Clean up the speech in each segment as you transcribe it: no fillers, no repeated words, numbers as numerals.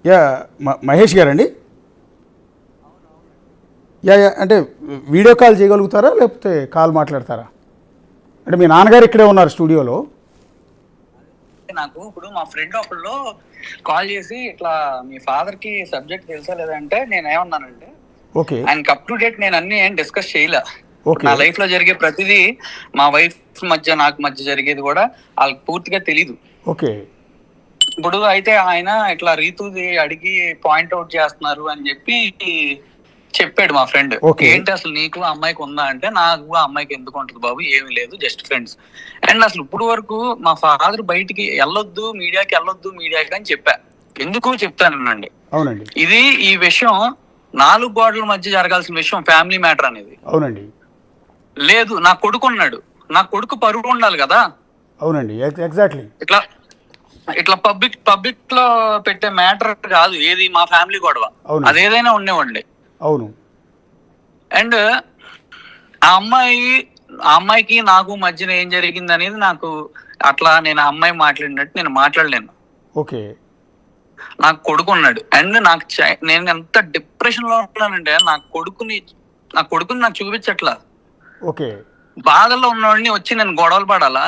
Yeah Mahesh గారండి? Yeah అంటే video call చేయగలుగుతారా లేకపోతే కాల్ మాట్లాడతారా? అంటే మీ నాన్నగారు ఇక్కడే ఉన్నారు స్టూడియోలో. నాకు ఇప్పుడు మా ఫ్రెండ్ ఒకళ్ళు కాల్ చేసి ఇట్లా మీ ఫాదర్ కి సబ్జెక్ట్ తెలుసా లేదంటే నేను ఏమన్నానంటే ఓకే ఆయనకి అప్ టు డేట్ నేను అన్ని ఏం డిస్కస్ చేయలే. ఓకే నా లైఫ్ లో జరిగే ప్రతిదీ మా వైఫ్ మధ్య నాకు మధ్య జరిగేది కూడా వాళ్ళకి పూర్తిగా తెలీదు. ఓకే ఇప్పుడు అయితే ఆయన ఇట్లా రీతుది అడిగి పాయింట్ అవుట్ చేస్తున్నారు అని చెప్పి చెప్పాడు మా ఫ్రెండ్. Okay. ఏంటి అసలు నీకు అమ్మాయికి ఉందా అంటే, నాకు ఆ అమ్మాయికి ఎందుకు ఉంటుంది బాబు, ఏమీ లేదు, జస్ట్ ఫ్రెండ్స్. అండ్ అసలు ఇప్పుడు వరకు మా ఫాదర్ బయటికి వెళ్ళొద్దు, మీడియాకి అని చెప్పా. ఎందుకు చెప్తానండి, అవునండి ఇది ఈ విషయం 4 గోడల మధ్య జరగాల్సిన విషయం, ఫ్యామిలీ మ్యాటర్ అనేది. అవునండి లేదు, నా కొడుకు ఉన్నాడు, నా కొడుకు పరువు ఉండాలి కదా. అవునండి ఎగ్జాక్ట్లీ. ఇట్లా ఇట్లా పబ్లిక్ లో పెట్టే మ్యాటర్ కాదు ఏది మా ఫ్యామిలీ గొడవ. అవును. అదేదైనా ఉండేవండి. అవును. అండ్ ఆ అమ్మాయికి నాకు మధ్యన ఏం జరిగింది అనేది నాకు అట్లా నేను ఆ అమ్మాయి మాట్లాడినట్టు నేను మాట్లాడలేను. ఓకే నాకు కొడుకు ఉన్నాడు. అండ్ నేను ఎంత డిప్రెషన్ లో ఉన్నానంటే నా కొడుకుని నాకు చూపించట్లా. ఓకే బాధల్లో ఉన్నవాడిని వచ్చి నేను గొడవలు పడాలా?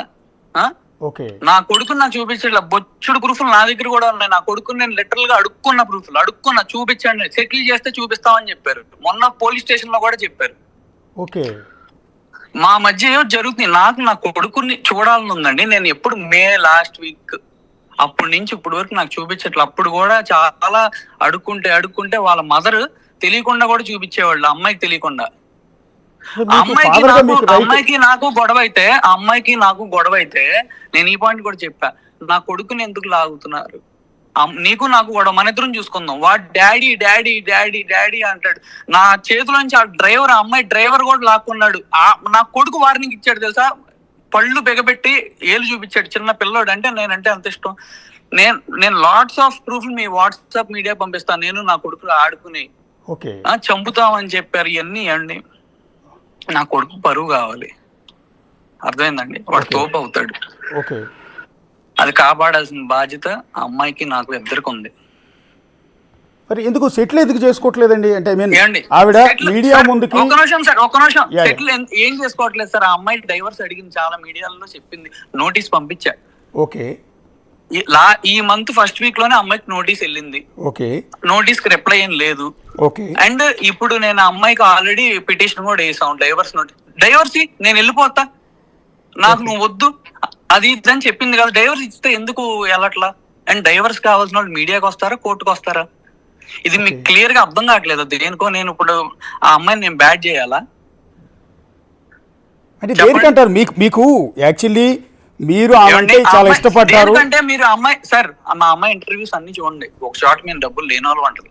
ఓకే నా కొడుకుని నాకు చూపించట్లా. బొచ్చుడు ప్రూఫ్లు నా దగ్గర కూడా ఉన్నాయి. నా కొడుకుని నేను లిటరల్ గా అడుక్కున్నా చూపించండి, సెటిల్ చేస్తే చూపిస్తామని చెప్పారు. మొన్న పోలీస్ స్టేషన్ లో కూడా చెప్పారు. ఓకే మా మధ్య ఏదో జరుగుతుంది. నాకు నా కొడుకుని చూడాలని ఉందండి. నేను ఎప్పుడు మే లాస్ట్ వీక్ అప్పటి నుంచి ఇప్పటి వరకు నాకు చూపించట్లేదు. అప్పుడు కూడా చాలా అడుక్కుంటే వాళ్ళ మదర్ తెలియకుండా కూడా చూపించేవాళ్ళు, అమ్మాయికి తెలియకుండా. అమ్మాయికి నాకు గొడవ అయితే నేను ఈ పాయింట్ కూడా చెప్పా, నా కొడుకుని ఎందుకు లాగుతున్నారు, నీకు నాకు గొడవ, మన ఇద్దరం చూసుకుందాం. వాడు డాడీ డాడీ డాడీ డాడీ అంటాడు. నా చేతిలోంచి ఆ అమ్మాయి డ్రైవర్ కూడా లాక్కున్నాడు. నా కొడుకు వార్నింగ్ ఇచ్చాడు తెలుసా, పళ్ళు బిగబెట్టి ఏలు చూపించాడు. చిన్న పిల్లోడు అంటే నేనంటే అంత ఇష్టం. నేను lots of proof me WhatsApp media పంపిస్తాను. నేను నా కొడుకులు ఆడుకుని చంపుతామని చెప్పారు. ఇవన్నీ అండి, నా కొడుకు పరువు కావాలి, అర్థమైందండి, వాడు తోపు అవుతాడు. అది కాపాడాల్సిన బాధ్యత ఆ అమ్మాయికి నాకు ఇద్దరికి ఉంది. మరి ఎందుకు సెటిల్ ఎందుకు చేసుకోవట్లేదండి? అంటే ఆవిడ మీడియా ముందుకి ఒక్క నిమిషం సెటిల్ ఏం చేసుకోవట్లేదు సార్. ఆ అమ్మాయి డైవర్స్ అడిగింది, చాలా మీడియాలో చెప్పింది, నోటీస్ పంపించా. ఓకే ఈ మంత్ ఫస్ట్ వీక్ లోనే అమ్మాయికి నోటీస్ వెళ్ళింది. ఓకే నోటీస్ కి రిప్లై ఏం లేదు. ఓకే అండ్ ఇప్పుడు నేను అమ్మాయికి ఆల్రెడీ పిటిషన్ కూడా వేసాను, డైవర్స్ నేను వెళ్ళిపోతా, నాకు నువ్వు వద్దు అది ఇదని చెప్పింది కదా. డైవర్స్ ఇస్తే ఎందుకు వెళ్ళట్లా? అండ్ డైవర్స్ కావాల్సిన వాళ్ళు మీడియాకి వస్తారా, కోర్టుకు వస్తారా? ఇది మీకు క్లియర్ గా అర్థం కావట్లేదు. దేనికో నేను ఇప్పుడు ఆ అమ్మాయిని నేను బ్యాడ్ చేయాలా అంటే దేనికంటారు? మీకు యాక్చువల్లీ మీరు చాలా ఇష్టపడ్డారు అంటే మీరు అమ్మాయి సార్, మా అమ్మాయి ఇంటర్వ్యూస్ అన్ని చూడండి. ఒక చోట మేము డబ్బులు లేని వాళ్ళు అంటది,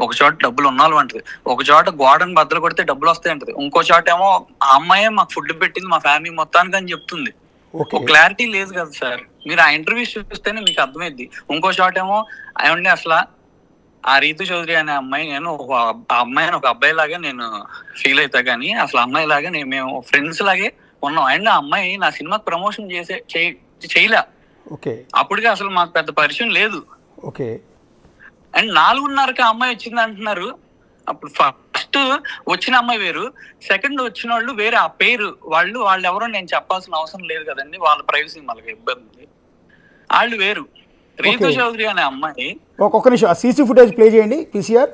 ఒక చోట డబ్బులు ఉన్న వాళ్ళు అంటది, ఒక చోట గోడను బద్దలు కొడితే డబ్బులు వస్తాయి అంటది, ఇంకో చోట ఏమో ఆ అమ్మాయి మాకు ఫుడ్ పెట్టింది మా ఫ్యామిలీ మొత్తానికి అని చెప్తుంది. ఒక క్లారిటీ లేదు కదా సార్. మీరు ఆ ఇంటర్వ్యూస్ చూస్తేనే మీకు అర్థమైద్ది. ఇంకో చోట ఏమో ఏమండి అసలు ఆ రీతు చౌదరి అనే అమ్మాయి, నేను ఆ అమ్మాయిని ఒక అబ్బాయి లాగా నేను ఫీల్ అవుతా, కానీ అసలు అమ్మాయి లాగా మేము ఫ్రెండ్స్ లాగే ఉన్నాం. అండ్ ఆ అమ్మాయి నా సినిమాకి ప్రమోషన్ చేయలే, అప్పటికే అసలు మాకు పెద్ద పరిచయం లేదు. అండ్ 4:30కి అమ్మాయి వచ్చింది అంటున్నారు. అప్పుడు ఫస్ట్ వచ్చిన అమ్మాయి వేరు, సెకండ్ వచ్చిన వాళ్ళు వేరే. ఆ పేరు వాళ్ళు ఎవరో నేను చెప్పాల్సిన అవసరం లేదు కదండి, వాళ్ళ ప్రైవసీ మనకి ఇబ్బంది. వాళ్ళు వేరు. రీతు చౌదరి అనే అమ్మాయి. ఒక్క నిమిషం ఆ సీసీ ఫుటేజ్ ప్లే చేయండి పీసీఆర్.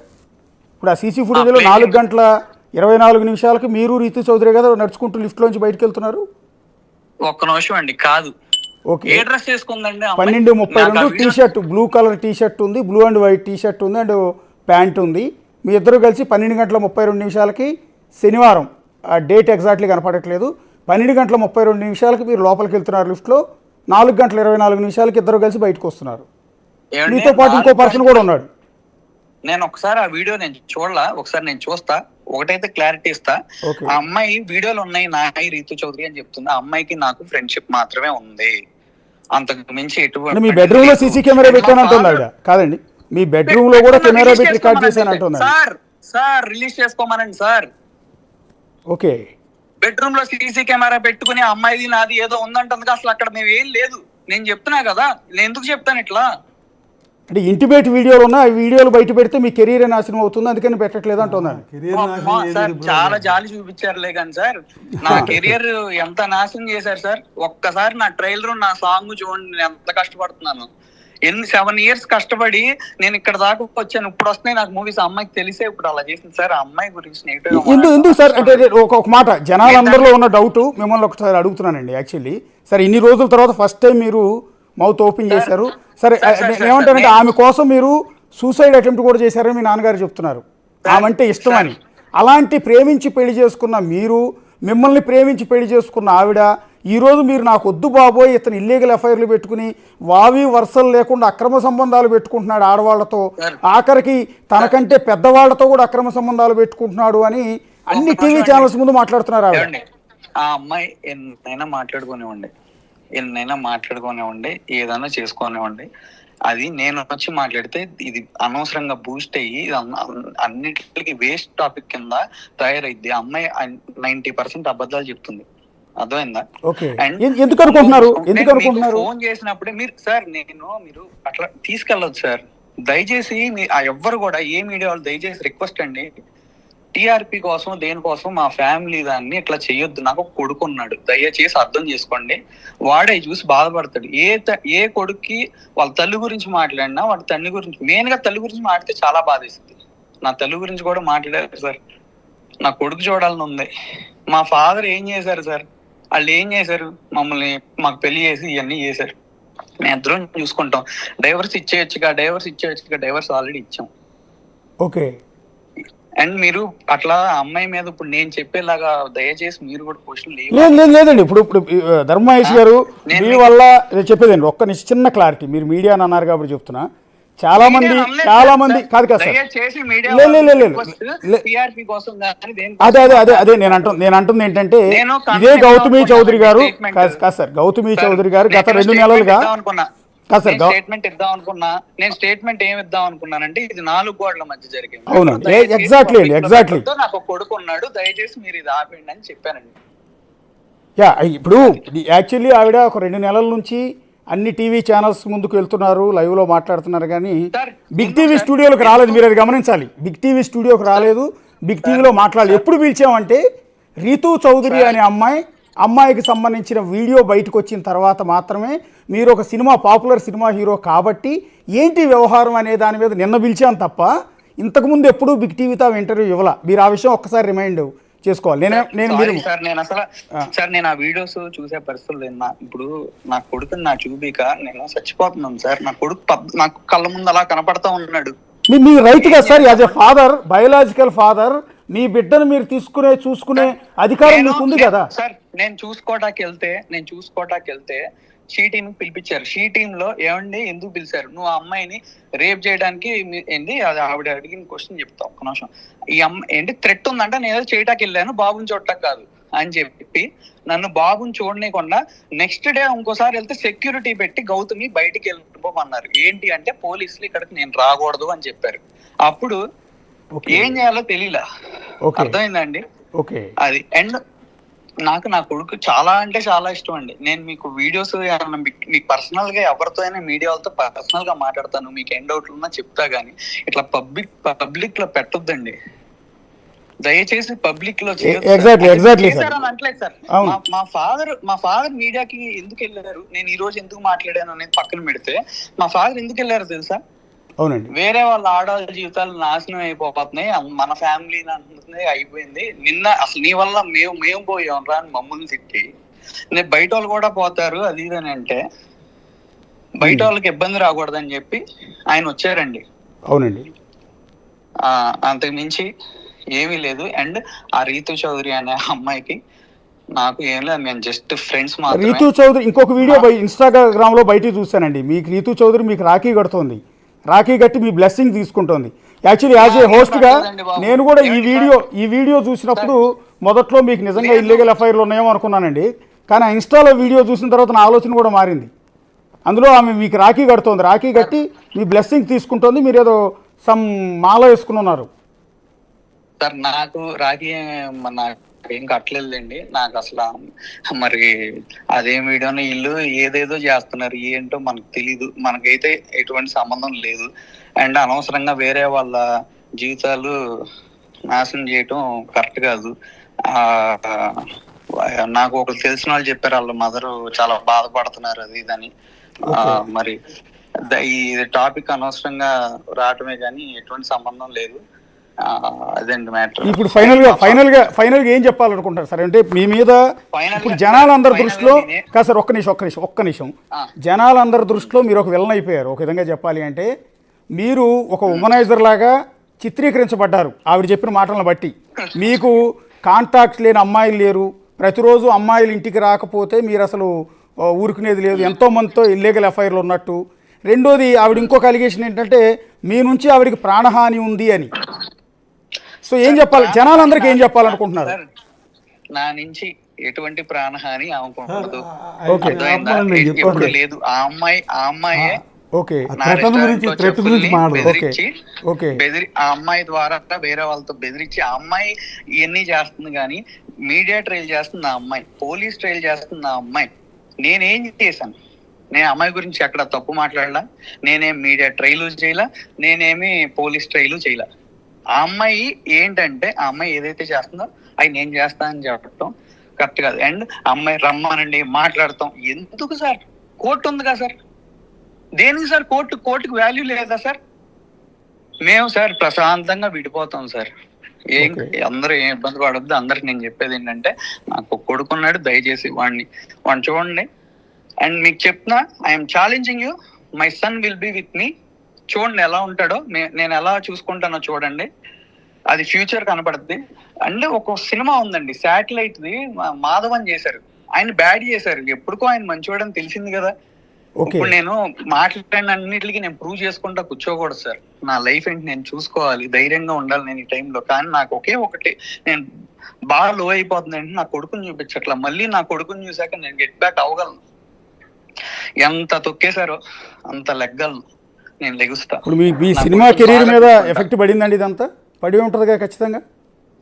ఇప్పుడు ఆ సీసీ ఫుటేజ్ లో 4:24 మీరు రీతు చౌదరి కదా నడుచుకుంటూ లిఫ్ట్ లోంచి బయటకు వెళ్తున్నారు. ఒక్క నిమిషం అండి, కాదు ఏ డ్రెస్ వేసుకుందండి? 12:32 T shirt, blue colour T shirt ఉంది, blue and white T shirt ఉంది, అండ్ ప్యాంట్ ఉంది. మీ ఇద్దరు కలిసి 12:32 శనివారం, ఆ డేట్ ఎగ్జాక్ట్లీ కనపడట్లేదు, 12:32 మీరు లోపలికి వెళ్తున్నారు లిఫ్ట్లో, 4:24 ఇద్దరు కలిసి బయటకు వస్తున్నారు. మీతో పాటు ఇంకో పర్సన్ కూడా ఉన్నాడు. నేను ఒకసారి ఆ వీడియో నేను చూడలా, ఒకసారి నేను చూస్తా, ఒకటైతే క్లారిటీ ఇస్తా. ఆ అమ్మాయి వీడియోలు ఉన్నాయి నాయి రీతు చౌదరి అని చెప్తుంది. ఆ అమ్మాయికి నాకు ఫ్రెండ్షిప్ మాత్రమే ఉంది, అంతకు మించి ఎటువంటి. మీ బెడ్రూమ్ లో సీసీ కెమెరా పెట్టానంటుంది ఆవిడ. కాదండి, మీ బెడ్రూమ్ లో కూడా కెమెరా పెట్టి రికార్డ్ చేశానంటుంది. సార్ రిలీజ్ చేసుకోమనండి సార్. ఓకే, బెడ్రూమ్ లో సీసీ కెమెరా పెట్టుకుని అమ్మాయిది నాది ఏదో ఉందంటుంది. అసలు అక్కడ మేము ఏం లేదు. నేను చెప్తున్నా కదా, నేను ఎందుకు చెప్తాను ఇట్లా? అంటే ఇంటిమేట్ వీడియోలు ఉన్నా ఆ వీడియోలు బయట పెడితే మీ కెరీర్ నాశనం అవుతుంది, అందుకని పెట్టట్లేదు అంటున్నాను. సార్ చాలా జాలి చూపించారులే కానీ సార్, నా కెరియర్ ఎంత నాశనం చేశారు సార్. ఒక్కసారి నా ట్రైలర్ నా సాంగ్ చూడండి, నేను ఎంత కష్టపడుతున్నాను. 7 years కష్టపడి నేను ఇక్కడ దాకా వచ్చాను. ఇప్పుడు వస్తున్నాయి నాకు మూవీస్. అమ్మాయికి తెలిసే ఇప్పుడు అలా చేసింది సార్. ఆ అమ్మాయి గురించి ఎందుకు సార్ అంటే ఒక మాట జనాలందరిలో ఉన్న డౌట్ మిమ్మల్ని ఒకసారి అడుగుతున్నానండి. యాక్చువల్లీ సార్ ఇన్ని రోజుల తర్వాత ఫస్ట్ టైం మీరు మౌత్ ఓపెన్ చేశారు. సరే ఏమంటారంటే ఆమె కోసం మీరు సూసైడ్ అటెంప్ట్ కూడా చేశారని మీ నాన్నగారు చెప్తున్నారు. ఆమె అంటే ఇష్టమని. అలాంటి ప్రేమించి పెళ్లి చేసుకున్న మీరు, మిమ్మల్ని ప్రేమించి పెళ్లి చేసుకున్న ఆవిడ, ఈరోజు మీరు నాకు వద్దు బాబోయ్ ఇతను ఇల్లీగల్ ఎఫ్ఐఆర్లు పెట్టుకుని వావి వరుసలు లేకుండా అక్రమ సంబంధాలు పెట్టుకుంటున్నాడు ఆడవాళ్లతో, ఆఖరికి తనకంటే పెద్దవాళ్లతో కూడా అక్రమ సంబంధాలు పెట్టుకుంటున్నాడు అని అన్ని టీవీ ఛానల్స్ ముందు మాట్లాడుతున్నారు ఆవిడ. ఆ అమ్మాయి ఎన్నైనా మాట్లాడుకోనివ్వండి, ఏదైనా చేసుకోనివ్వండి. అది నేను వచ్చి మాట్లాడితే ఇది అనవసరంగా బూస్ట్ అయ్యి అన్నిటికీ వేస్ట్ టాపిక్ కింద తయారైద్ది. ఆ అమ్మాయి 90% అబద్ధాలు చెప్తుంది, అర్థమైందా? ఎందుకు అనుకుంటున్నారు? ఫోన్ చేసినప్పుడే మీరు అట్లా తీసుకెళ్ళొచ్చు సార్. దయచేసి ఎవ్వరు కూడా ఏ మీడియా వాళ్ళు దయచేసి రిక్వెస్ట్ అండి, టీఆర్పీ కోసం దేనికోసం మా ఫ్యామిలీ దాన్ని ఇట్లా చెయ్యొద్దు. నాకు ఒక కొడుకు ఉన్నాడు, దయచేసి అర్థం చేసుకోండి. వాడే చూసి బాధపడతాడు. ఏ కొడుక్కి వాళ్ళ తల్లి గురించి మాట్లాడినా వాడి తల్లి గురించి, మెయిన్ గా తల్లి గురించి మాట్లాడితే చాలా బాధేస్తుంది. నా తల్లి గురించి కూడా మాట్లాడారు సార్. నా కొడుకు చూడాలని ఉంది. మా ఫాదర్ ఏం చేశారు సార్? వాళ్ళు ఏం చేశారు? మమ్మల్ని మాకు పెళ్లి చేసి ఇవన్నీ చేశారు. మేము ఇద్దరం చూసుకుంటాం. డైవర్స్ ఇచ్చేయచ్చుగా డైవర్స్ ఆల్రెడీ ఇచ్చాం. ఓకే. అండ్ మీరు అట్లా అమ్మాయి మీద ఇప్పుడు నేను చెప్పేలాగా దయచేసి మీరు కూడా క్వశ్చన్ లేదండి. ఇప్పుడు ధర్మమహేష్ గారు మీ వల్ల చెప్పేదండి ఒక్క చిన్న క్లారిటీ. మీరు మీడియా అని అన్నారు కాబట్టి చెప్తున్నా. చాలా మంది కాదు కదా సార్, అదే నేను అంటుంది ఏంటంటే ఇదే గౌతమి చౌదరి గారు కాదు సార్, గౌతమి చౌదరి గారు గత 2 నెలలుగా స్టేట్మెంట్ ఇద్దాం అనుకున్నా. నేను స్టేట్మెంట్ ఏమి ఇద్దాం అనుకున్నానంటే ఇది 4 గోడల మధ్య జరిగింది. అవునండి, ఎగ్జాక్ట్లీ. నాకు ఒక కొడుకు ఉన్నాడు, దయచేసి మీరు ఇది ఆపండి అని చెప్పానండి. ఇప్పుడు యాక్చువల్లీ ఆవిడ ఒక 2 నెలల నుంచి అన్ని టీవీ ఛానల్స్ ముందుకు వెళ్తున్నారు, లైవ్లో మాట్లాడుతున్నారు, కానీ బిగ్ టీవీ స్టూడియోకి రాలేదు. మీరు అది గమనించాలి. బిగ్ టీవీ స్టూడియోకి రాలేదు, బిగ్ టీవీలో మాట్లాడలేదు. ఎప్పుడు పిలిచామంటే రీతూ చౌదరి అనే అమ్మాయికి సంబంధించిన వీడియో బయటకు వచ్చిన తర్వాత మాత్రమే మీరు ఒక పాపులర్ సినిమా హీరో కాబట్టి ఏంటి వ్యవహారం అనే దాని మీద నిన్న పిలిచాను తప్ప ఇంతకుముందు ఎప్పుడూ బిగ్ టీవీతో ఇంటర్వ్యూ ఇవ్వాల. మీరు ఆ విషయం ఒక్కసారి రిమైండ్ చేసుకోవాలి. నేను ఆ వీడియోస్ చూసే పరిస్థితులు ఇప్పుడు నా కొడుకుని నా చూపిక నేను చచ్చిపోతున్నాను సార్. నా కొడుకు నాకు కళ్ళ ముందు అలా కనపడతా ఉన్నాడు. మీ రైట్ గా sir, as a father, biological father, మీ బిడ్డను మీరు చూసుకునే అధికారం మీకు ఉంది కదా సార్. నేను చూసుకోవటానికి వెళ్తే షీ టీమ్ పిలిపించారు. షీ టీమ్ లో ఏమండి ఎందుకు పిలిచారు? నువ్వు ఆ అమ్మాయిని రేప్ చేయడానికి ఏంటి? అది ఆవిడ అడిగిన క్వశ్చన్ చెప్తా ఒక్క నిమిషం. ఈ అమ్మాయి ఏంటి థ్రెట్ ఉందంటే నేను ఏదో చేయటానికి వెళ్ళాను, బాబుని చూడటానికి కాదు అని చెప్పి నన్ను బాబుని చూడనీయకుండా నెక్స్ట్ డే ఇంకోసారి వెళ్తే సెక్యూరిటీ పెట్టి గౌతమి బయటికి వెళ్ళిపోమన్నారు. ఏంటి అంటే పోలీసులు ఇక్కడికి నేను రాకూడదు అని చెప్పారు. అప్పుడు ఏం చేయాలో తెలియలా. అర్థమైందండి? అది. అండ్ నాకు నా కొడుకు చాలా అంటే చాలా ఇష్టం అండి. నేను మీకు వీడియోస్ మీకు పర్సనల్ గా ఎవరితో అయినా మీడియా వాళ్ళతో పర్సనల్ గా మాట్లాడతాను. మీకు ఏం డౌట్లు ఉన్నా చెప్తా గానీ ఇట్లా పబ్లిక్ లో పెట్టొద్దండి దయచేసి. పబ్లిక్ లో ఎగ్జాక్ట్లీ సార్. మా ఫాదర్ మీడియాకి ఎందుకు వెళ్ళారు, నేను ఈ రోజు ఎందుకు మాట్లాడాను అనేది పక్కన పెడితే మా ఫాదర్ ఎందుకు వెళ్ళారు తెలుసా? అవునండి. వేరే వాళ్ళ ఆడవాళ్ళ జీవితాలు నాశనం అయిపోతున్నాయి, మన ఫ్యామిలీ అయిపోయింది. నిన్న అసలు నీ వల్ల మేము పోయాం రా అని మమ్మల్ని తిట్టి బయట వాళ్ళు కూడా పోతారు అది ఇదని అంటే బయట వాళ్ళకి ఇబ్బంది రాకూడదని చెప్పి ఆయన వచ్చారండి. అవునండి. అంతకు మించి ఏమీ లేదు. అండ్ ఆ రీతు చౌదరి అనే అమ్మాయికి నాకు ఏం లేదు, మేము జస్ట్ ఫ్రెండ్స్ మాత్రమే. రీతు చౌదరి ఇంకొక వీడియో ఇన్స్టాగ్రామ్ లో బయట చూసానండి. మీకు రీతు చౌదరి మీకు రాఖీ కడుతోంది, రాఖీ కట్టి మీ బ్లెస్సింగ్ తీసుకుంటోంది. యాక్చువల్లీ యాజ్ ఏ హోస్ట్గా నేను కూడా ఈ వీడియో చూసినప్పుడు మొదట్లో మీకు నిజంగా ఇల్లీగల్ ఎఫ్ఐఆర్లు ఉన్నాయేమో అనుకున్నానండి. కానీ ఆ ఇన్స్టాలో వీడియో చూసిన తర్వాత నా ఆలోచన కూడా మారింది. అందులో ఆమె మీకు రాఖీ కడుతోంది, రాఖీ కట్టి మీ బ్లెస్సింగ్ తీసుకుంటోంది. మీరు ఏదో సమ్ మాల వేసుకుని ఉన్నారు సార్. నాకు రాఖీ ఏం కట్టలేదులేండి. నాకు అసలు మరి అదేం వీడియోని వీళ్ళు ఏదేదో చేస్తున్నారు, ఏంటో మనకు తెలీదు. మనకైతే ఎటువంటి సంబంధం లేదు. అండ్ అనవసరంగా వేరే వాళ్ళ జీవితాలు నాశనం చేయటం కరెక్ట్ కాదు. ఆ నాకు ఒకరు తెలిసిన వాళ్ళు చెప్పారు, వాళ్ళ మదర్ చాలా బాధపడుతున్నారు అది ఇదని. మరి ఈ టాపిక్ అనవసరంగా రావటమే కానీ ఎటువంటి సంబంధం లేదు. అదేంటి మ్యాటర్. ఇప్పుడు ఫైనల్ గా ఏం చెప్పాలనుకుంటారు సార్? అంటే మీ మీద ఇప్పుడు జనాలందరి దృష్టిలో కాదు సార్, ఒక్క నిమిషం జనాలందరి దృష్టిలో మీరు ఒక విలన్ అయిపోయారు. ఒక విధంగా చెప్పాలి అంటే మీరు ఒక ఉమనైజర్ లాగా చిత్రీకరించబడ్డారు ఆవిడ చెప్పిన మాటలను బట్టి. మీకు కాంటాక్ట్స్ లేని అమ్మాయిలు లేరు, ప్రతిరోజు అమ్మాయిలు ఇంటికి రాకపోతే మీరు అసలు ఊరుకునేది లేదు, ఎంతోమందితో ఇల్లీగల్ ఎఫ్ఐఆర్లు ఉన్నట్టు. రెండోది, ఆవిడ ఇంకొక అలిగేషన్ ఏంటంటే మీ నుంచి ఆవిడకి ప్రాణహాని ఉంది అని. సో ఏం చెప్పాలి, జనాలందరికీ ఏం చెప్పాలనుకుంటున్నారు? నా నుంచి ఎటువంటి ప్రాణహాని అనుకుంటున్నారు లేదు. ఆ అమ్మాయే ఆ అమ్మాయి ద్వారా వేరే వాళ్ళతో బెదిరించి ఆ అమ్మాయి ఇవన్నీ చేస్తుంది. కానీ మీడియా ట్రైల్ చేస్తుంది ఆ అమ్మాయి, పోలీస్ ట్రైల్ చేస్తుంది ఆ అమ్మాయి. నేనేం చేశాను? నేను అమ్మాయి గురించి అక్కడ తప్పు మాట్లాడలా, నేనేం మీడియా ట్రైలు చేయలా, నేనేమి పోలీస్ ట్రైలు చేయలా. ఆ అమ్మాయి ఏంటంటే ఆ అమ్మాయి ఏదైతే చేస్తుందో అవి నేను చేస్తానని చెప్పడం కరెక్ట్ కాదు. అండ్ అమ్మాయి రమ్మనండి మాట్లాడతాం. ఎందుకు సార్? కోర్టు ఉంది కదా సార్, దేనికి సార్ కోర్టుకి వాల్యూ లేదా సార్? మేము సార్ ప్రశాంతంగా విడిపోతాం సార్. అందరూ ఏం ఇబ్బంది పడొద్దు. అందరికి నేను చెప్పేది ఏంటంటే, నాకు కొడుకున్నాడు, దయచేసి వాడిని చూడండి. అండ్ మీకు చెప్తున్నా, I'm challenging you, my son will be with me. చూడండి ఎలా ఉంటాడో, నేను ఎలా చూసుకుంటానో చూడండి, అది ఫ్యూచర్ కనపడుద్ది. అంటే ఒక సినిమా ఉందండి శాటిలైట్ ది, మాధవన్ చేశారు, ఆయన బ్యాడ్ చేశారు. ఎప్పుడుకో ఆయన మంచివాడని తెలిసింది కదా. ఇప్పుడు నేను మాట్లాడిన అన్నిటికీ నేను ప్రూవ్ చేసుకుంటా కూర్చోకూడదు సార్. నా లైఫ్ ఏంటి నేను చూసుకోవాలి, ధైర్యంగా ఉండాలి నేను ఈ టైంలో. కానీ నాకు ఒకటి నేను బాగా లో అయిపోతుందంటే నా కొడుకుని చూపించట్లా. మళ్ళీ నా కొడుకుని చూసాక నేను గెట్ బ్యాక్ అవ్వగలను. ఎంత తొక్కేశారో అంత లెగ్గలను, నేను లెగుస్తా. ఇప్పుడు మీ సినిమా కెరీర్ మీద ఎఫెక్ట్ పడిందండి? ఇదంతా పడి ఉంటుందిగా ఖచ్చితంగా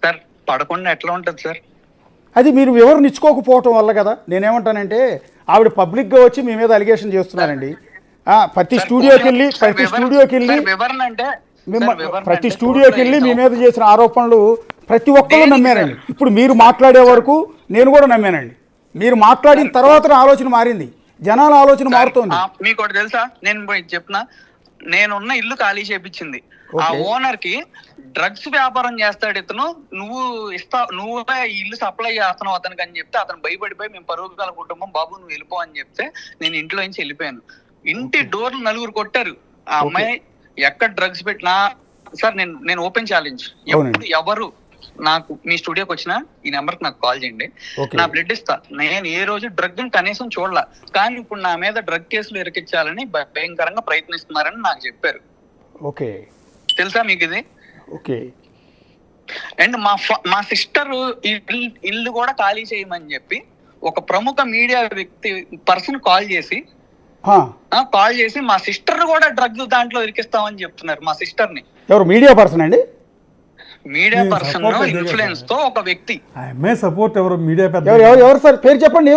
సార్. పడకుండా ఎట్లా ఉంటుంది సార్? అది మీరు వివరణ ఇచ్చుకోకపోవటం వల్ల కదా. నేనేమంటానంటే, ఆవిడ పబ్లిక్గా వచ్చి మీ మీద అలిగేషన్ చేస్తున్నారండి. ప్రతి స్టూడియోకి వెళ్ళి మీ మీద చేసిన ఆరోపణలు ప్రతి ఒక్కళ్ళు నమ్మారండి. ఇప్పుడు మీరు మాట్లాడే వరకు నేను కూడా నమ్మానండి. మీరు మాట్లాడిన తర్వాత ఆలోచన మారింది, జనాల ఆలోచన మారుతోంది. మీకు ఒకటి తెలుసా, నేను చెప్పిన, నేనున్న ఇల్లు ఖాళీ చేపించింది ఆ ఓనర్ కి. డ్రగ్స్ వ్యాపారం చేస్తాడు ఇతను, నువ్వే ఇల్లు సప్లై చేస్తున్నావు అతనికి అని చెప్తే అతను భయపడిపోయి, మేము పరుగుల కుటుంబం బాబు నువ్వు వెళ్ళిపో అని చెప్తే నేను ఇంట్లో నుంచి వెళ్ళిపోయాను. ఇంటి డోర్లు నలుగురు కొట్టారు. ఆ అమ్మాయి ఎక్కడ డ్రగ్స్ పెట్టినా సార్, నేను ఓపెన్ ఛాలెంజ్, ఎవరు నాకు మీ స్టూడియోకి వచ్చినా ఈ నెంబర్కి నాకు కాల్ చేయండి, నా బ్లడ్ ఇస్తా. నేను ఏ రోజు డ్రగ్ కనీసం చూడలా. కానీ ఇప్పుడు నా మీద డ్రగ్ కేసులు ఇరికించాలని భయంకరంగా ప్రయత్నిస్తున్నారని నాకు చెప్పారు. ఓకే, తెలుసా మీకు ఇది? ఓకే. అండ్ మా సిస్టర్ ఇల్లు కూడా ఖాళీ చేయమని చెప్పి ఒక ప్రముఖ మీడియా పర్సన్ కాల్ చేసి మా సిస్టర్ కూడా డ్రగ్ దాంట్లో ఇరికిస్తామని చెప్తున్నారు. మా సిస్టర్ ని. ఎవరు? మీడియా పర్సన్ అండి? మీడియా పర్సన్ ఇన్ఫ్లుయెన్స్ తో ఒక వ్యక్తి. సపోర్ట్ ఎవరు? మీడియా పెద్ద ఎవరు సార్? పేరు చెప్పండి.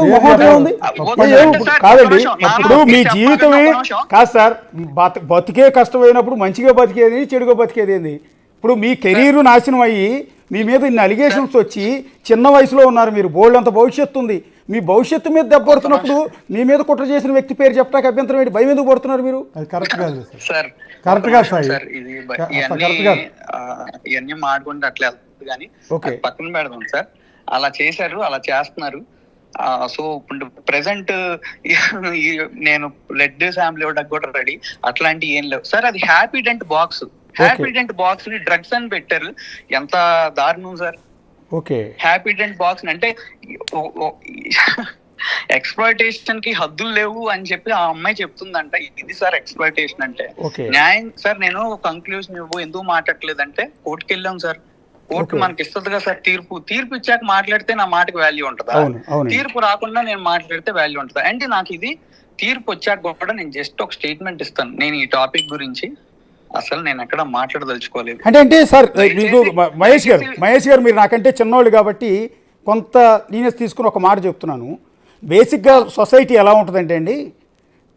కాదండి, ఇప్పుడు మీ జీవితమే కాదు సార్. బతికే కష్టమైనప్పుడు మంచిగా బతికేది, చెడుగా బతికేది ఏంది? ఇప్పుడు మీ కెరీర్ నాశనం అయ్యి మీ మీద ఇన్ని అలిగేషన్స్ వచ్చి చిన్న వయసులో ఉన్నారు మీరు, బోల్డ్ అంత భవిష్యత్తు ఉంది. మీ భవిష్యత్తు మీద దెబ్బడుతున్నప్పుడు మీ మీద కుట్ర చేసిన వ్యక్తి పేరు చెప్పడానికి అభ్యంతరం ఏంటి? భయం ఎందుకు పడుతున్నారు మీరు? కరెక్ట్ కాదు సార్. కరెక్ట్ కాదు సార్. ఇవన్నీ మాట్లాడుకుంటే అట్లా వెళ్తుంది కానీ పక్కన పెడదాం సార్. అలా చేశారు, అలా చేస్తున్నారు. సో ఇప్పుడు ప్రెసెంట్ నేను బ్లడ్ శాంపుల్ ఇవ్వడానికి కూడా రెడీ. అట్లాంటి ఏం లేవు సార్. అది హ్యాపీడెంట్ బాక్స్, హ్యాపీడెంట్ బాక్స్ ని డ్రగ్స్ అని పెట్టారు. ఎంత దారుణం సార్. ఓకే, హ్యాపీడెంట్ బాక్స్ అంటే ఎక్స్‌ప్లాయిటేషన్ కి హద్దులు లేవు అని చెప్పి ఆ అమ్మాయి చెప్తుందంట. ఇది సార్ ఎక్స్‌ప్లాయిటేషన్ అంటే. న్యాయం సార్. నేను కంక్లూజన్ ఎందుకు మాట్లాడలేదంటే, కోర్టుకి వెళ్ళాం సార్. కోర్టు మనకి ఇస్తుంది కదా సార్ తీర్పు ఇచ్చాక మాట్లాడితే నా మాటకి వాల్యూ ఉంటుందా? తీర్పు రాకుండా నేను మాట్లాడితే వాల్యూ ఉంటుందా? అంటే నాకు ఇది తీర్పు వచ్చాక కూడా నేను జస్ట్ ఒక స్టేట్మెంట్ ఇస్తాను. నేను ఈ టాపిక్ గురించి అసలు నేను ఎక్కడ మాట్లాడదలుచుకోలేదు. అంటే సార్, మీకు మహేష్ గారు మీరు నాకంటే చిన్నోళ్ళు కాబట్టి కొంత లీనియస్ తీసుకుని ఒక మాట చెప్తున్నాను. బేసిక్గా సొసైటీ ఎలా ఉంటుందంటే అండి,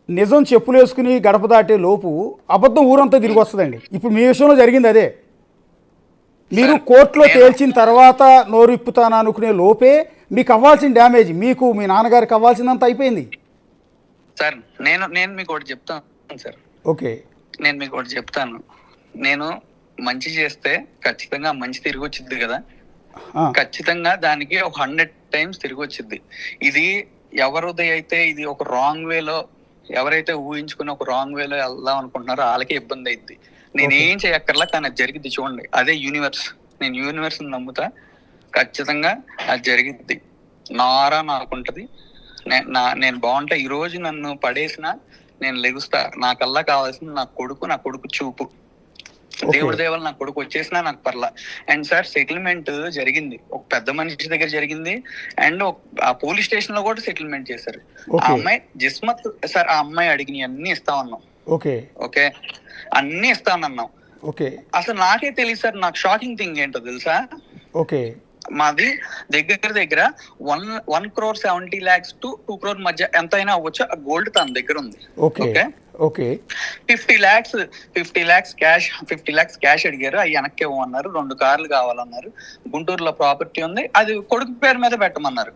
నిజం చెప్పులు వేసుకుని గడప దాటే లోపు అబద్ధం ఊరంతా తిరిగి వస్తుందండి. ఇప్పుడు మీ విషయంలో జరిగింది అదే. మీరు కోర్టులో తేల్చిన తర్వాత నోరు ఇప్పుతాను అనుకునే లోపే మీకు అవ్వాల్సిన డ్యామేజ్, మీకు మీ నాన్నగారికి అవ్వాల్సిందంత అయిపోయింది. సార్ నేను మీకు ఒకటి చెప్తాను సార్. ఓకే, నేను మీకు ఒకటి చెప్తాను. నేను మంచి చేస్తే ఖచ్చితంగా మంచి తిరిగి వచ్చింది కదా, ఖచ్చితంగా దానికి ఒక 100 times తిరిగి వచ్చింది. ఇది ఎవరిది అయితే ఇది ఒక రాంగ్ వేలో, ఎవరైతే ఊహించుకుని ఒక రాంగ్ వేలో వెళ్దాం అనుకుంటున్నారో వాళ్ళకే ఇబ్బంది అయింది. నేనేం చేయక్కర్లా, కానీ అది జరిగిద్ది. చూడండి, అదే యూనివర్స్. నేను యూనివర్స్ నమ్ముతా, ఖచ్చితంగా అది జరిగిద్ది. నారా నాకుంటది. నేను బాగుంటా. ఈ రోజు నన్ను పడేసిన నేను లెగుస్తా. నాకల్లా కావాల్సింది నా కొడుకు చూపు. దేవుడి దేవాలు నా కొడుకు వచ్చేసినా నాకు పర్లా. అండ్ సార్, సెటిల్మెంట్ జరిగింది, ఒక పెద్ద మనిషి దగ్గర జరిగింది. అండ్ ఆ పోలీస్ స్టేషన్ లో కూడా సెటిల్మెంట్ చేశారు. ఆ అమ్మాయి జిస్మత్ సార్, ఆ అమ్మాయి అడిగిన అన్ని ఇస్తామన్నాం. ఓకే, అన్ని ఇస్తానన్నాం. అసలు నాకే తెలియదు సార్. నాకు షాకింగ్ థింగ్ ఏంటో తెలుసా? మాది దగ్గర 1,70,00,000 to 2 crore మధ్య ఎంత అయినా అవ్వచ్చు. ఆ గోల్డ్ తన దగ్గర ఉంది. ఓకే, 50 lakhs క్యాష్ అడిగారు. అవి వెనక్కి ఇవ్వమన్నారు. 2 కార్లు కావాలన్నారు. గుంటూరులో ప్రాపర్టీ ఉంది, అది కొడుకు పేరు మీద పెట్టమన్నారు.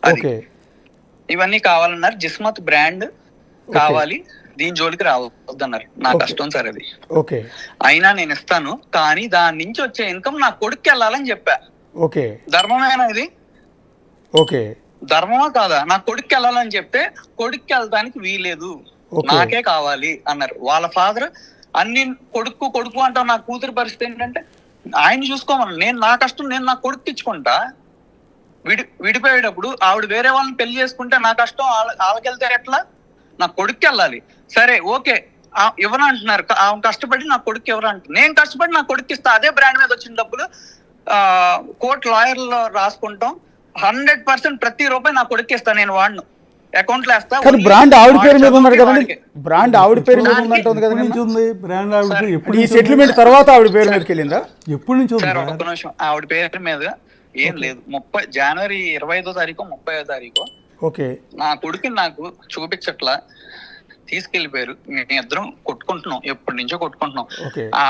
అది ఇవన్నీ కావాలన్నారు. జిస్మత్ బ్రాండ్ కావాలి, దీని జోలికి రావద్దన్నారు. నా కష్టం సార్ అది. అయినా నేను ఇస్తాను, కానీ దాని నుంచి వచ్చే ఇన్కమ్ నా కొడుక్కి వెళ్ళాలని చెప్పా. ధర్మమేనా ఇది? ధర్మమా కాదా? నా కొడుక్కి వెళ్ళాలని చెప్తే కొడుక్కి వెళ్ళడానికి వీలేదు, నాకే కావాలి అన్నారు. వాళ్ళ ఫాదర్ అన్ని కొడుకు అంటావు. నా కూతురు పరిస్థితి ఏంటంటే ఆయన చూసుకోమని, నేను నా కష్టం నేను నా కొడుకు ఇచ్చుకుంటా. విడిపోయేటప్పుడు ఆవిడ వేరే వాళ్ళని పెళ్లి చేసుకుంటే నా కష్టం వాళ్ళకెళ్తే ఎట్లా? నా కొడుక్కి వెళ్ళాలి. సరే, ఓకే, ఎవరు అంటున్నారు? ఆమె కష్టపడి నా కొడుకు ఎవరు అంటున్నారు? నేను కష్టపడి నా కొడుకు ఇస్తా. అదే బ్రాండ్ మీద వచ్చిన డబ్బులు కోర్టు లాయర్లో రాసుకుంటాం. 100% ప్రతి రూపాయి నా కొడుకు ఇస్తా. నేను వాడిను అకౌంట్ లో వేస్తా. బ్రాండ్ ఆవిడ పేరు మీద ఉన్నాడు కదండి. బ్రాండ్ ఆవిడ పేరు మీద ఉందంటుంది కదండి. బ్రాండ్ ఆవిడ ఈ సెటిల్మెంట్ తర్వాత ఆవిడ పేరు మీదకి వెళ్ళిందా? ఎప్పటి నుంచి? ఒక్క నిమిషం. ఆవిడ పేరు మీద ఏం లేదు. జనవరి 25వ తారీఖు 30వ తారీఖు నా కొడుకుని నాకు చూపించట్లా, తీసుకెళ్లిపోయారు. మేము ఇద్దరం కొట్టుకుంటున్నాం, ఎప్పటి నుంచో కొట్టుకుంటున్నాం. ఆ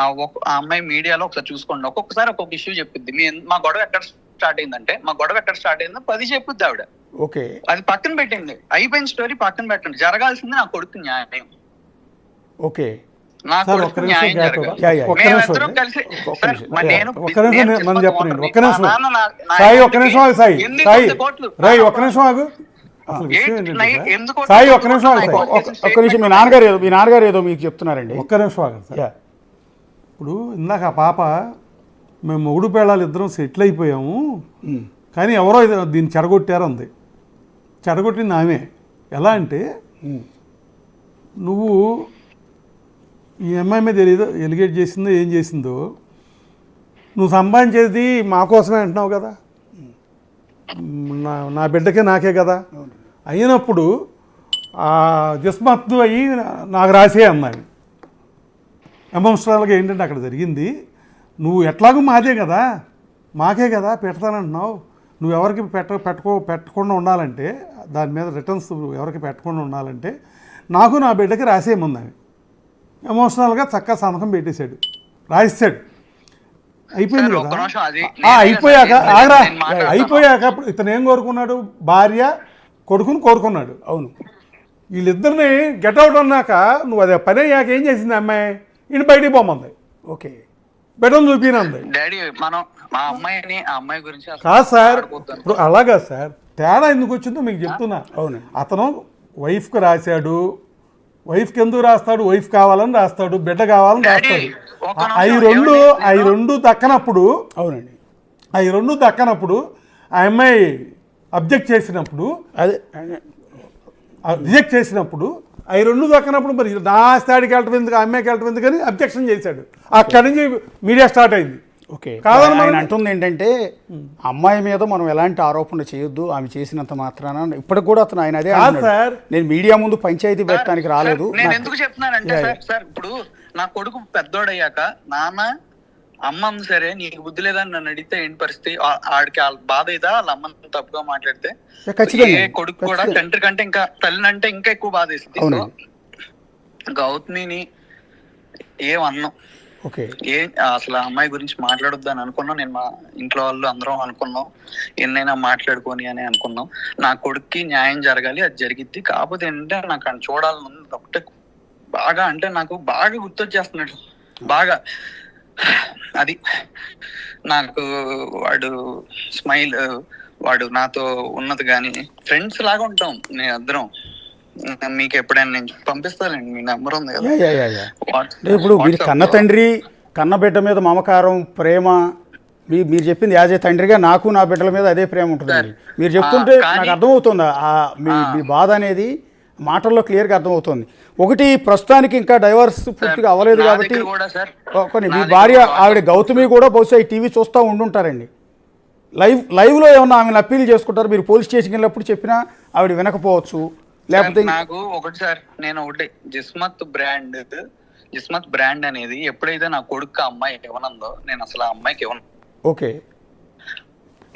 అమ్మాయి మీడియాలో ఒకసారి చూసుకోండి, ఒక్కొక్కసారి ఒక్కొక్క ఇష్యూ చెప్పింది. మా గొడవ ఎక్కడ స్టార్ట్ అయిందంటే 10 చెప్పుద్ది ఆవిడ. అది పక్కన పెట్టింది, అయిపోయిన స్టోరీ పక్కన పెట్టండి. జరగాల్సింది నా కొడుకు న్యాయం. నా కొడుకు న్యాయం జరగాలి. మేమిద్దరం కలిసి ఒక్క నిమిషం. మీ నాన్నగారు ఏదో మీకు చెప్తున్నారండి. ఒక్క నిమిషం ఆగండి సార్. ఇప్పుడు ఇందాక ఆ పాప, మేము మొగుడు పేళాలు ఇద్దరం సెటిల్ అయిపోయాము, కానీ ఎవరో దీన్ని చెడగొట్టారు అంది. చెడగొట్టింది ఆమె. ఎలా అంటే, నువ్వు ఈ అమ్మాయి మీద ఎలిగేట్ చేసిందో ఏం చేసిందో, నువ్వు సంపాదించేది మా కోసమే అంటున్నావు కదా, నా బిడ్డకే నాకే కదా అయినప్పుడు జిస్మత్తు అయ్యి నాకు రాసే అన్నాను. ఎమోషనల్గా ఏంటంటే అక్కడ జరిగింది, నువ్వు ఎట్లాగూ మాదే కదా, మాకే కదా పెడతానంటున్నావు, నువ్వు ఎవరికి పెట్టకుండా ఉండాలంటే, దాని మీద రిటర్న్స్ ఎవరికి పెట్టకుండా ఉండాలంటే నాకు నా బిడ్డకి రాసేయమంది. ఎమోషనల్గా చక్కగా సంతకం పెట్టేశాడు, రాయిస్తాడు. అయిపోయింది కదా. అయిపోయాక ఇతను ఏం కోరుకున్నాడు? భార్య కొడుకుని కోరుకున్నాడు. అవును. వీళ్ళిద్దరిని గెట్అవుట్ అన్నాక నువ్వు అదే పని అయ్యాక ఏం చేసింది అమ్మాయి? ఈయన బయటికి పోమంది. బెటం చూపినంది. కాదు సార్, ఇప్పుడు అలాగా సార్, తేడా ఎందుకు వచ్చిందో మీకు చెప్తున్నా. అవును. అతను వైఫ్కి రాశాడు, వైఫ్కి ఎందుకు రాస్తాడు? వైఫ్ కావాలని రాస్తాడు, బిడ్డ కావాలని రాస్తాడు. అవి రెండు దక్కనప్పుడు, అవునండి, అవి రెండు దక్కనప్పుడు ఆ అమ్మాయి అబ్జెక్ట్ చేసినప్పుడు, రిజెక్ట్ చేసినప్పుడు, అవి రెండు దక్కనప్పుడు మరి నా ఆస్తి వెళ్ళటం ఎందుకు, అమ్మాయికి వెళ్ళటం ఎందుకు అని అబ్జెక్షన్ చేశాడు. అక్కడి నుంచి మీడియా స్టార్ట్ అయింది. కాదని ఆయన అంటుంది ఏంటంటే, అమ్మాయి మీద మనం ఎలాంటి ఆరోపణ చేయొద్దు, ఆమె చేసినంత మాత్రాన. ఇప్పటికి కూడా అతను ఆయన అదే సార్, నేను మీడియా ముందు పంచాయతీ పెట్టడానికి రాలేదు. నేను ఎందుకు చెప్తున్నానంటే సార్, ఇప్పుడు నా కొడుకు పెద్దోడయ్యాక, నాన్న అమ్మ ఉంది సరే, నీకు బుద్ధి లేదని నన్ను అడిగితే ఏంటి పరిస్థితి? ఆడికి వాళ్ళ బాధ అయితే వాళ్ళ అమ్మని తప్పుగా మాట్లాడితే ఖచ్చితంగా ఏ కొడుకు కూడా తండ్రి కంటే ఇంకా తల్లిని అంటే ఇంకా ఎక్కువ బాధ వేస్తుంది. సో గౌతమిని ఏమన్నాం, ఓకే, అసలు అమ్మాయి గురించి మాట్లాడొద్దు అని అనుకున్నాం. నేను మా ఇంట్లో వాళ్ళు అందరం అనుకున్నాం, ఎన్నైనా మాట్లాడుకొని అని అనుకున్నాం. నా కొడుక్కి న్యాయం జరగాలి, అది జరిగిద్ది. కాకపోతే ఏంటంటే నాకు అని చూడాలని ఉంది ఒకటే బాగా, అంటే నాకు బాగా గుర్తొచ్చేస్తున్నాడు బాగా. అది నాకు వాడు స్మైల్, వాడు నాతో ఉన్నది కానీ ఫ్రెండ్స్ లాగా ఉంటాం నేను అందరం. మీకు ఎప్పుడైనా నేను పంపిస్తానండి, మీ నెంబర్ ఉంది కదా. ఇప్పుడు మీరు కన్న తండ్రి, కన్న బిడ్డ మీద మమకారం, ప్రేమ, మీరు చెప్పింది యాజ్ ఏ తండ్రిగా నాకు నా బిడ్డల మీద అదే ప్రేమ ఉంటుందండి. మీరు చెప్తుంటే నాకు అర్థమవుతుంది మీ బాధ అనేది మాటల్లో క్లియర్గా అర్థమవుతుంది. ఒకటి, ప్రస్తుతానికి ఇంకా డైవర్స్ పూర్తిగా అవ్వలేదు కాబట్టి కొన్ని మీ భార్య ఆవిడ గౌతమి కూడా బహుశా ఈ టీవీ చూస్తూ ఉండుంటారండి. లైవ్లో ఏమన్నా ఆమెను అప్పీల్ చేసుకుంటారు? మీరు పోలీస్ స్టేషన్కి వెళ్ళినప్పుడు చెప్పినా ఆవిడ వినకపోవచ్చు, లేకపోతే నాకు ఒకటి సార్, నేను ఒకటి జిస్మత్ బ్రాండ్ అనేది ఎప్పుడైతే నా కొడుకు అమ్మాయి ఇవ్వనందో నేను అసలు ఆ అమ్మాయికి ఇవ్వను. ఓకే,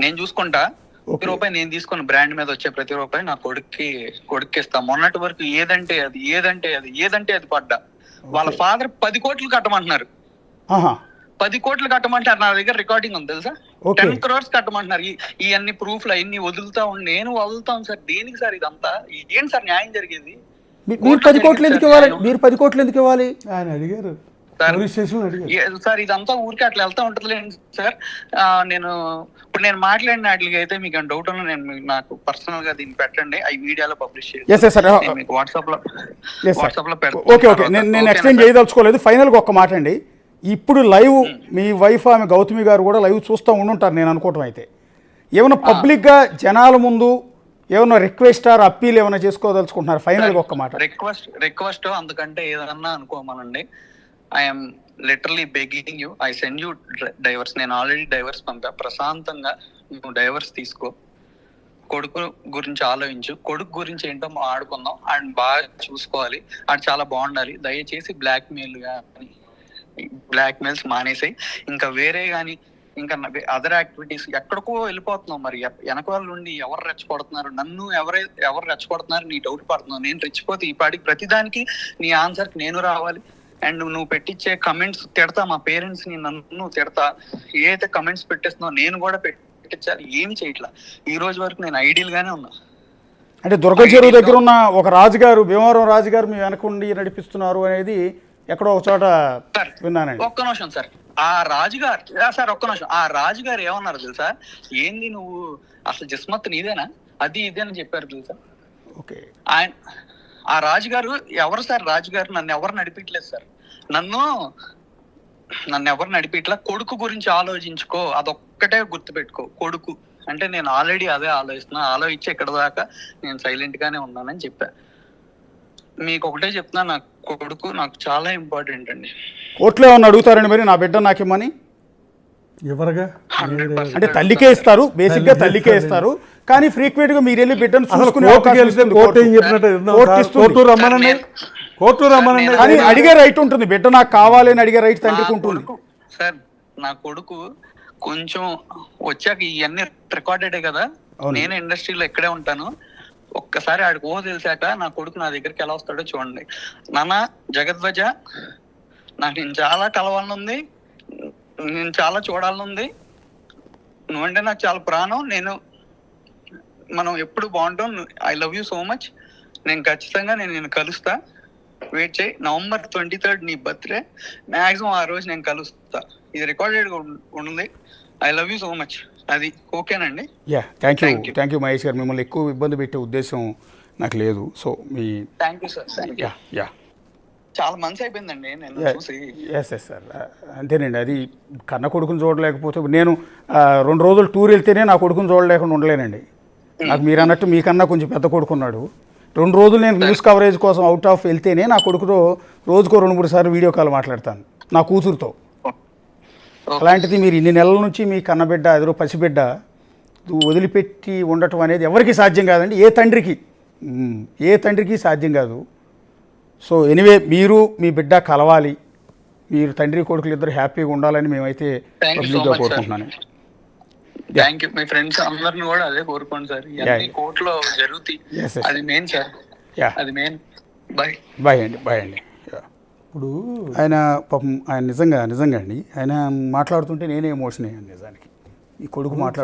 నేను చూసుకుంటా. ప్రతి రూపాయి నేను తీసుకున్న బ్రాండ్ మీద వచ్చే ప్రతి రూపాయి నా కొడుక్కి ఇస్తా. మొన్నటి వరకు ఏదంటే అది పడ్డా. వాళ్ళ ఫాదర్ 10 కోట్లు కట్టమంటున్నారు. 10 కోట్లు కట్టమంటారు. నా దగ్గర రికార్డింగ్ ఉంది తెలుసా. 10 crores కట్టమంటున్నారు. ఇవన్నీ ప్రూఫ్లు అవన్నీ వదులుతా ఉండి నేను వదులుతాను సార్. దేనికి సార్ ఇదంతా? ఏంటి సార్ న్యాయం జరిగేది? మీరు 10 కోట్లు ఎందుకు ఇవ్వాలి? ఆయన అడిగారు సార్. ఇదంతా ఊరికే అట్లా వెళ్తా ఉంటుంది సార్. ఇప్పుడు నేను మాట్లాడిన వాటికి అయితే మీకు డౌట్ ఉన్నా నేను నాకు పర్సనల్ గా దీన్ని పెట్టండి, అవి మీడియాలో పబ్లిష్ చేయండి, వాట్సాప్ లో ఓకే. నేను ఎక్స్ప్లెయిన్ చేయదలుచుకోలేదు. ఫైనల్గా ఒక్క మాట అండి, ఇప్పుడు లైవ్ మీ వైఫ్ ఆమె గౌతమి గారు కూడా లైవ్ చూస్తూ ఉండుంటారు నేను అనుకోవటం. అయితే ఏమైనా పబ్లిక్గా జనాల ముందు ఏమైనా రిక్వెస్ట్ ఆర్ అప్పీల్ ఏమైనా చేసుకోదలుచుకుంటున్నారు? ఫైనల్గా ఒక్క మాట. రిక్వెస్ట్ అందుకంటే ఏదన్నా అనుకోమనండి. I'm literally begging you, I send you divorce. నేను ఆల్రెడీ డైవర్స్ పంపా. ప్రశాంతంగా నువ్వు డైవర్స్ తీసుకో, కొడుకు గురించి ఆలోచించు, కొడుకు గురించి ఏంటో ఆడుకుందాం, ఆయన బాగా చూసుకోవాలి, ఆడు చాలా బాగుండాలి. దయచేసి బ్లాక్మెయిల్స్ మానేసాయి. ఇంకా వేరే కానీ ఇంకా అదర్ యాక్టివిటీస్ ఎక్కడికో వెళ్ళిపోతున్నావు. మరి వెనక వాళ్ళ నుండి ఎవరు రెచ్చగొడుతున్నారు? నన్ను ఎవరు రెచ్చగొడుతున్నారు నీ డౌట్ పడుతున్నావు. నేను రెచ్చిపోతే ఈ పాటికి ప్రతిదానికి నీ ఆన్సర్కి నేను రావాలి. అండ్ నువ్వు పెట్టించే కమెంట్స్ తిడతా, మా పేరెంట్స్ ని నన్ను తిడతా, ఏదైతే కమెంట్స్ పెట్టేస్తున్నావు నేను కూడా పెట్టించాలి. ఏమి చేయట్లా. ఈ రోజు వరకు నేను ఐడియల్ గానే ఉన్నా. అంటే దుర్గం చెరువు దగ్గర ఉన్న ఒక రాజుగారు, భీమవరం రాజుగారు మీ వెనకుండి నడిపిస్తున్నారు అనేది ఎక్కడో ఒక చోట విన్నానండి. ఒక్క నిమిషం సార్, ఆ రాజుగారు ఒక్క నిమిషం, ఆ రాజుగారు ఏమన్నారు తెలుసా? ఏంది నువ్వు అసలు జిస్మత్ నీదేనా, అది ఇదేనని చెప్పారు తెలుసా. ఓకే, ఆ రాజుగారు ఎవరు సార్? రాజుగారు నన్ను ఎవరు నడిపించలేదు సార్. నన్ను ఎవరు నడిపిట్లా. కొడుకు గురించి ఆలోచించుకో, అదొక్కటే గుర్తుపెట్టుకో. కొడుకు అంటే నేను ఆల్రెడీ అదే ఆలోచిస్తున్నా. ఆలోచించి ఇక్కడ దాకా నేను సైలెంట్ గానే ఉన్నానని చెప్పా. మీకు ఒకటే చెప్తున్నా, నా కొడుకు నాకు చాలా ఇంపార్టెంట్ అండి. కోర్టులో ఏమన్నా అడుగుతారండి మరి నా బిడ్డ నాకేమని? ఎవరుగా అంటే తల్లికే ఇస్తారు, బేసిక్గా తల్లికే ఇస్తారు. కానీ ఫ్రీక్వెంట్ గా మీరు వెళ్ళి బిడ్డను కానీ అడిగే రైట్ ఉంటుంది. బిడ్డ నాకు కావాలి అని అడిగే రైట్ తండ్రికి ఉంటుంది సార్. నా కొడుకు కొంచెం వచ్చాక ఇవన్నీ రికార్డెడే కదా, నేను ఇండస్ట్రీలో ఇక్కడే ఉంటాను. ఒక్కసారి ఆడికి తెలిసాక నా కొడుకు నా దగ్గరికి ఎలా వస్తాడో చూడండి. నాన్న జగద్వజ, నాకు నేను చాలా కలవాలని ఉంది, నేను చాలా చూడాలని ఉంది, నువ్వంటే నాకు చాలా ప్రాణం, మనం ఎప్పుడు బాగుంటాం, I love you so much, నేను ఖచ్చితంగా నేను కలుస్తా, వెయిట్ చేయి, November 23rd నీ బర్త్డే, మ్యాక్సిమం ఆ రోజు నేను కలుస్తా. ఇది రికార్డెడ్ ఉంది. I love you so much. అది ఓకేనండి? థ్యాంక్ యూ మహేష్ గారు. మిమ్మల్ని ఎక్కువ ఇబ్బంది పెట్టే ఉద్దేశం నాకు లేదు. So me thank you sir. చాలా మంత్స్ అయిపోయిందండి నేను చూసి. ఎస్ సార్, అంతేనండి. అది కన్న కొడుకుని చూడలేకపోతే నేను 2 రోజులు టూర్ వెళ్తేనే నా కొడుకుని చూడలేకుండా ఉండలేనండి. నాకు మీరు అన్నట్టు మీకన్నా కొంచెం పెద్ద కొడుకున్నాడు. 2 రోజులు నేను న్యూస్ కవరేజ్ కోసం అవుట్ ఆఫ్ వెళ్తేనే నా కొడుకుతో రోజుకో 2-3 సార్లు వీడియో కాల్ మాట్లాడతాను నా కూతురుతో. అలాంటిది మీరు ఇన్ని నెలల నుంచి మీ కన్నబిడ్డ, ఎదురు పసిబిడ్డ వదిలిపెట్టి ఉండటం అనేది ఎవరికి సాధ్యం కాదండి. ఏ తండ్రికి సాధ్యం కాదు. సో ఎనీవే, మీరు మీ బిడ్డ కలవాలి, మీరు తండ్రి కొడుకులు ఇద్దరు హ్యాపీగా ఉండాలని మేమైతే Thank you so పబ్లిక్గా much, sir. కోరుకుంటున్నాను. Thank you. మీ ఫ్రెండ్స్ అందరిని కూడా అదే కోరుకోండి సార్. ఇవన్నీ కోర్టులో జరుగుతాయి. Yes, yes. అది మెయిన్ సార్, యా అది మెయిన్. బాయ్. బాయ్ అండి, బాయ్ అండి. Yeah. ఇప్పుడు ఆయన పాపం ఆయన నిజంగా అండి ఆయన మాట్లాడుతుంటే నేనే ఎమోషన్ అయ్యాను నిజానికి. ఈ కొడుకు మాట్లాడుతూ